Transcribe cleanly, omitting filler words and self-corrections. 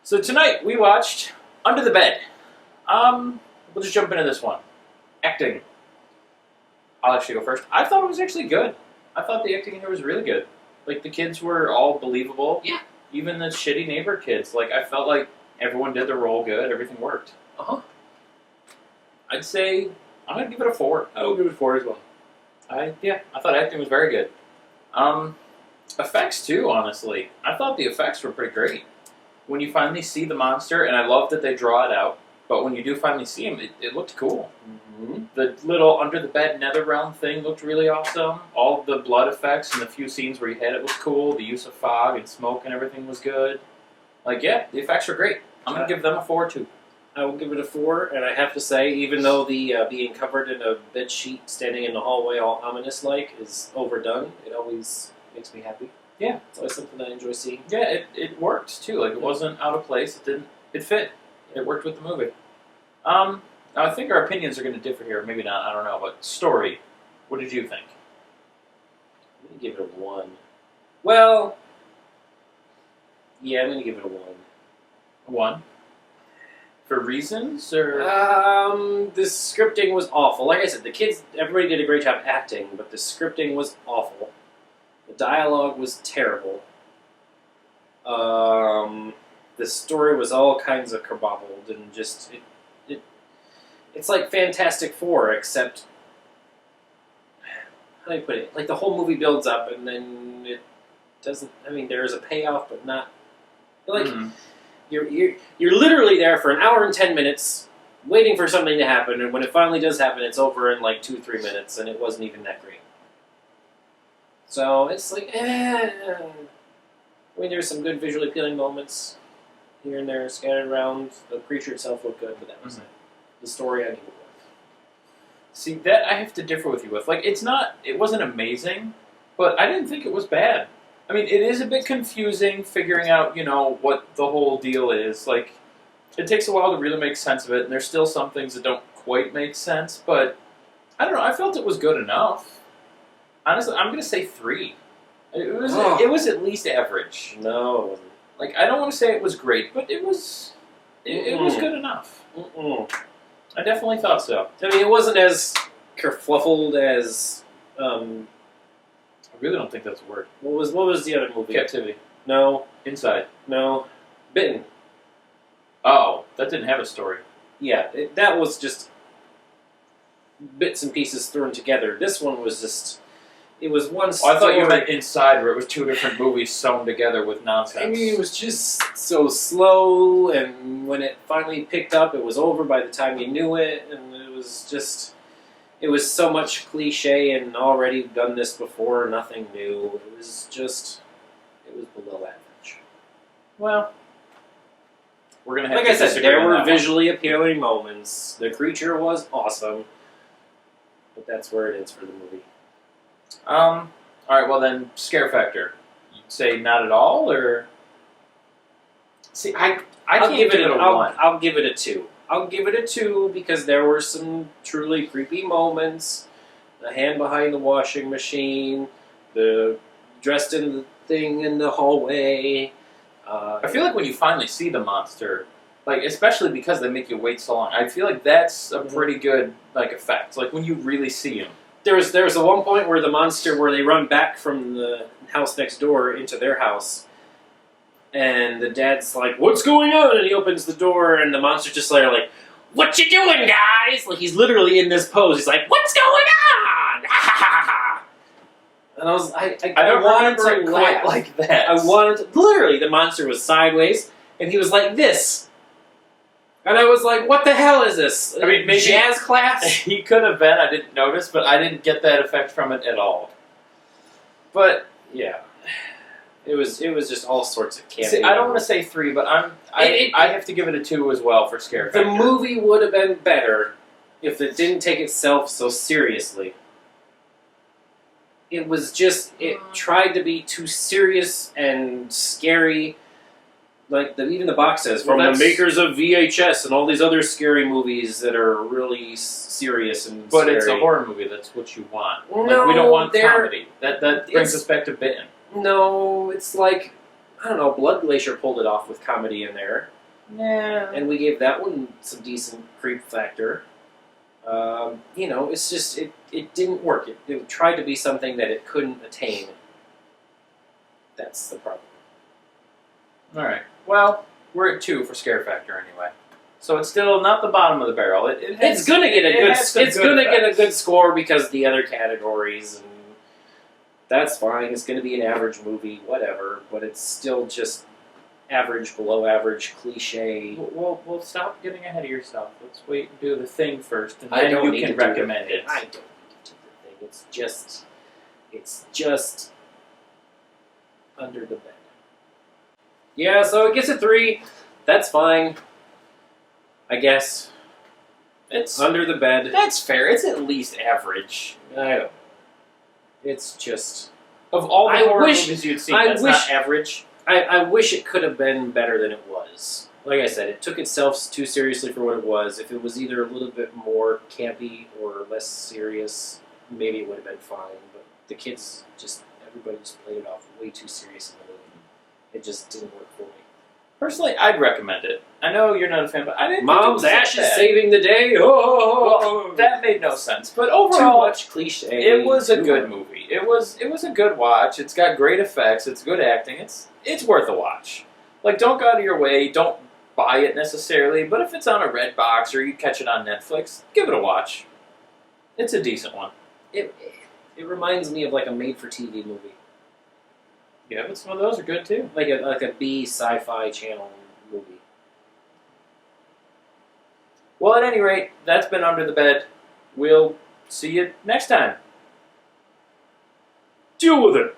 So tonight we watched Under the Bed. We'll just jump into this one. Acting. I'll actually go first. I thought it was actually good. I thought the acting here was really good. Like, the kids were all believable. Yeah. Even the shitty neighbor kids. Like, I felt like everyone did their role good. Everything worked. Uh-huh. I'd say I'm going to give it a 4. I will give it a 4 as well. I thought acting was very good. Effects, too, honestly. I thought the effects were pretty great. When you finally see the monster, and I love that they draw it out, but when you do finally see him, it looked cool. Mm-hmm. The little under-the-bed nether realm thing looked really awesome. All of the blood effects and the few scenes where you had it was cool. The use of fog and smoke and everything was good. Like, yeah, the effects were great. I'm going to give them a 4, too. I will give it a 4, and I have to say, even though the being covered in a bed sheet standing in the hallway all ominous-like is overdone, it always makes me happy. Yeah. It's always something I enjoy seeing. Yeah, it worked, too. Like, it wasn't out of place. It fit. It worked with the movie. I think our opinions are going to differ here. Maybe not. I don't know. But story, what did you think? I'm going to give it a 1. Well, yeah, I'm going to give it a 1. 1? For reasons, or? The scripting was awful. Like I said, the kids, everybody did a great job acting, but the scripting was awful. The dialogue was terrible. The story was all kinds of kerbobbled and just it's like Fantastic Four, except how do I put it? Like, the whole movie builds up and then it doesn't. I mean, there is a payoff, but not like you're literally there for an hour and 10 minutes waiting for something to happen, and when it finally does happen, it's over in like 2-3 minutes, and it wasn't even that great. So it's like, I mean, there's some good visually appealing moments here and there scattered around. The creature itself looked good, but that was it. The story, I give it 1. See, that I have to differ with you with. Like, it wasn't amazing, but I didn't think it was bad. I mean, it is a bit confusing figuring out, what the whole deal is. Like, it takes a while to really make sense of it, and there's still some things that don't quite make sense, but I don't know, I felt it was good enough. Honestly, I'm going to say 3. It was at least average. No, it wasn't. Like, I don't want to say it was great, but it was good enough. I definitely thought so. I mean, it wasn't as kerfluffled as, I really don't think that's a word. what was the other movie? Captivity. No. Inside. No. Bitten. Oh, that didn't have a story. Yeah, that was just bits and pieces thrown together. This one was just, it was one story. I thought you meant Inside, where it was 2 different movies sewn together with nonsense. I mean, it was just so slow, and when it finally picked up, it was over by the time you knew it, and it was just, it was so much cliche and already done this before, nothing new. It was below average. Well, we're going to have like to I said, disagree there on were that visually appealing moments. The creature was awesome, but that's where it is for the movie. All right, well then, scare factor. You'd say not at all, or? See, I can't give it a 1. I'll give it a 2. I'll give it a 2 because there were some truly creepy moments. The hand behind the washing machine, the dressed in the thing in the hallway. I feel like when you finally see the monster, like, especially because they make you wait so long, I feel like that's a pretty good, like, effect. Like, when you really see him. There was a one point where the monster, where they run back from the house next door into their house, and the dad's like, "What's going on?" And he opens the door, and the monster's just like, "What you doing, guys?" Like, he's literally in this pose. He's like, "What's going on?" And I don't wanted remember it to quite laugh. like that. I wanted to, literally, the monster was sideways, and he was like this. And I was like, what the hell is this? I mean, maybe jazz class? He could have been, I didn't notice, but I didn't get that effect from it at all. But, Yeah. It was just all sorts of cameo. see, I don't want to say 3, but I have to give it a 2 as well for scare factor. The movie would have been better if it didn't take itself so seriously. It was just, it tried to be too serious and scary. Like, even the box says, from the makers of VHS and all these other scary movies that are really serious and But scary. it's a horror movie, that's what you want. No, like, we don't want comedy. That brings us back to Bitten. No, it's like, I don't know, Blood Glacier pulled it off with comedy in there, Yeah. and we gave that one some decent creep factor. It's just it didn't work. It tried to be something that it couldn't attain. That's the problem. All right. Well, we're at 2 for scare factor anyway, so it's still not the bottom of the barrel. It's gonna get a good score because of the other categories, and that's fine. It's gonna be an average movie, whatever. But it's still just average, below average, cliche. We'll stop getting ahead of yourself. Let's wait and do the thing first, and I then don't you need can to do recommend the it. thing. I don't need to do the thing. It's just under the bed. Yeah, so it gets a 3. That's fine. I guess. It's Under the bed. That's fair. It's at least average. I don't know. It's just. Of all the I horror wish- movies you'd seen, I that's wish- not average. I wish it could have been better than it was. Like I said, it took itself too seriously for what it was. If it was either a little bit more campy or less serious, maybe it would have been fine. But the kids everybody just played it off way too serious in the movie. It just didn't work for me. Personally, I'd recommend it. I know you're not a fan, but I didn't. Mom's think it was Ash that is bad. saving the day. Oh, Well, that made no sense. But too overall, much cliche. it was a Too good much. movie. It was a good watch. It's got great effects. It's good acting. It's worth a watch. Like, don't go out of your way. Don't buy it necessarily. But if it's on a red box or you catch it on Netflix, give it a watch. It's a decent one. It reminds me of like a made-for-TV movie, Yeah, but some of those are good too. like a B sci-fi channel movie. Well, at any rate, that's been Under the Bed. We'll see you next time. Deal with it.